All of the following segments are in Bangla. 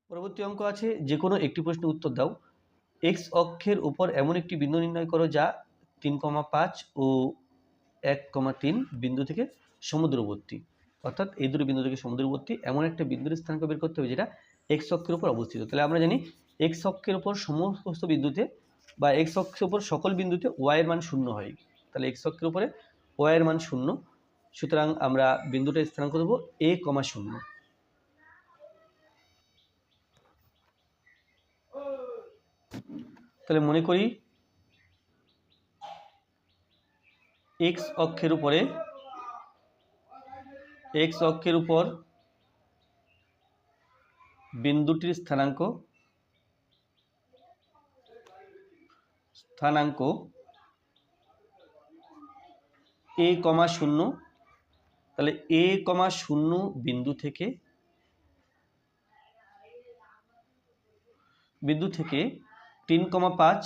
পরবর্তী অঙ্ক আছে, যে কোনো একটি প্রশ্নের উত্তর দাও। এক্স অক্ষের উপর এমন একটি বিন্দু নির্ণয় করো যা 3,5 ও 1,3 বিন্দু থেকে সমুদ্রবর্তী। অর্থাৎ এই দুটো বিন্দু থেকে সমুদ্রবর্তী এমন একটা বিন্দুর স্থানাঙ্ক বের করতে হবে যেটা এক্স অক্ষের উপর অবস্থিত। তাহলে আমরা জানি এক্স অক্ষের উপর সমস্ত বিন্দুতে বা এক্স অক্ষের উপর সকল বিন্দুতে ওয়াই এর মান 0 হয়। তাহলে এক্স অক্ষের উপরে ওয়াই এর মান 0, সুতরাং আমরা বিন্দুটা স্থানাঙ্ক দেবো a,0। তাহলে মনে করি এক্স অক্ষের উপর বিন্দুটির স্থানাঙ্ক a,0। তাহলে a,0 বিন্দু থেকে 3,5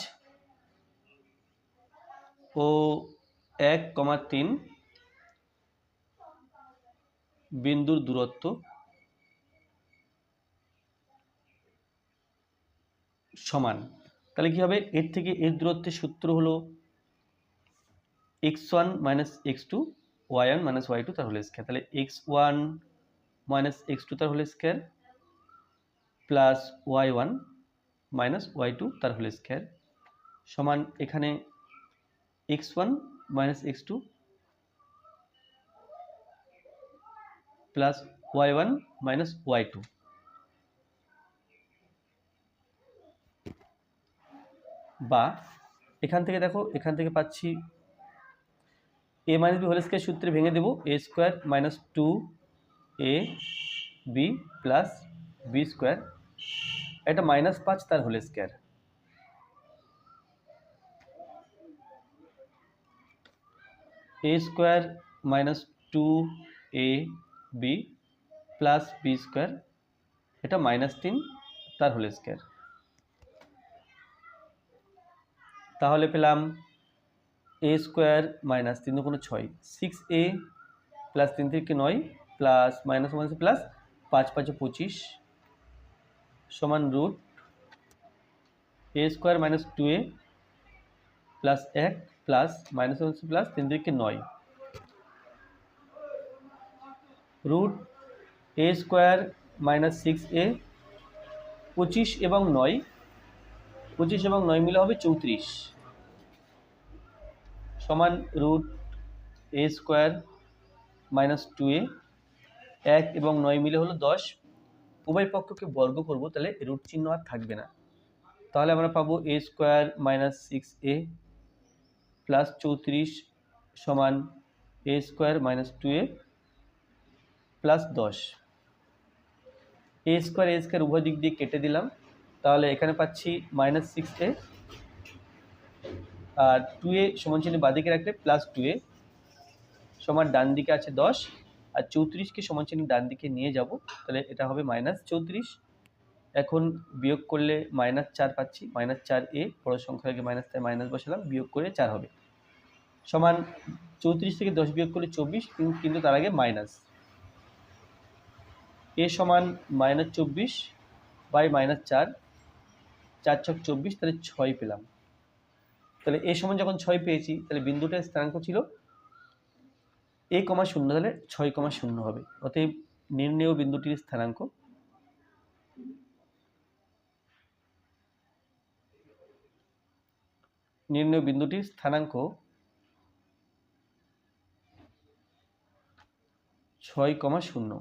ও 1,3 বিন্দুর দূরত্ব সমান। তাহলে কি হবে, এর থেকে এর দূরত্বের সূত্র হলো x1 - x2 y1 - y2 তার হোল স্কয়ার। তাহলে x1 - x2 তার whole square plus y1 - y2 তার হোল স্কয়ার সমান এখানে x1 - x2 plus y1 - y2। বা এখান থেকে দেখো, এখান থেকে পাচ্ছি a - b হোল স্কয়ার সূত্রে ভেঙে দেব a square - 2ab plus b square, এটা -5 তার whole square. a square - 2ab plus b square, এটা -3 তার হোল স্কয়ার। তাহলে পেলাম a স্কয়ার - 3 × 6 6a প্লাস 3 থেকে 9 প্লাস -1 প্লাস 5 5 25 সমান root a square - 2a plus 1 plus -1 plus 3 থেকে 9 রুট a স্কয়ার - 6a 25 এবং 9 মিলে হবে 34 সমান রুট a স্কয়ার - 2a 1 এবং 9 মিলে হলো 10। উভয় পক্ষকে বর্গ করব, তাহলে রুট চিহ্ন আর থাকবে না। তাহলে আমরা পাবো a স্কয়ার - 6a প্লাস 34 সমান a square - 2a plus 10। a square উভয় দিক দিয়ে কেটে দিলাম, তাহলে এখানে পাচ্ছি -6a আর 2a সমান চিহ্ন বাঁদিকে রাখলে প্লাস 2a সমান ডান দিকে আছে 10 আর 34কে সমান চিহ্ন ডান দিকে নিয়ে যাব, তাহলে এটা হবে -34। এখন বিয়োগ করলে -4 পাচ্ছি, -4a বড় সংখ্যা আগে মাইনাস, তাই মাইনাস বসালাম, বিয়োগ করে 4 হবে সমান 34 থেকে 10 বিয়োগ করলে 24, কিন্তু তার আগে মাইনাস। a সমান -24 বাই -4, 4 ছক 24, তাহলে 6 পেলাম। তাহলে a সমান যখন 6 পেয়েছি, তাহলে বিন্দুটার স্থানাঙ্ক ছিল a,0, তাহলে 6,0 হবে। অতএব নির্ণেয় বিন্দুটির স্থানাঙ্ক নির্ণেয় বিন্দুটির স্থানাঙ্ক 6,0।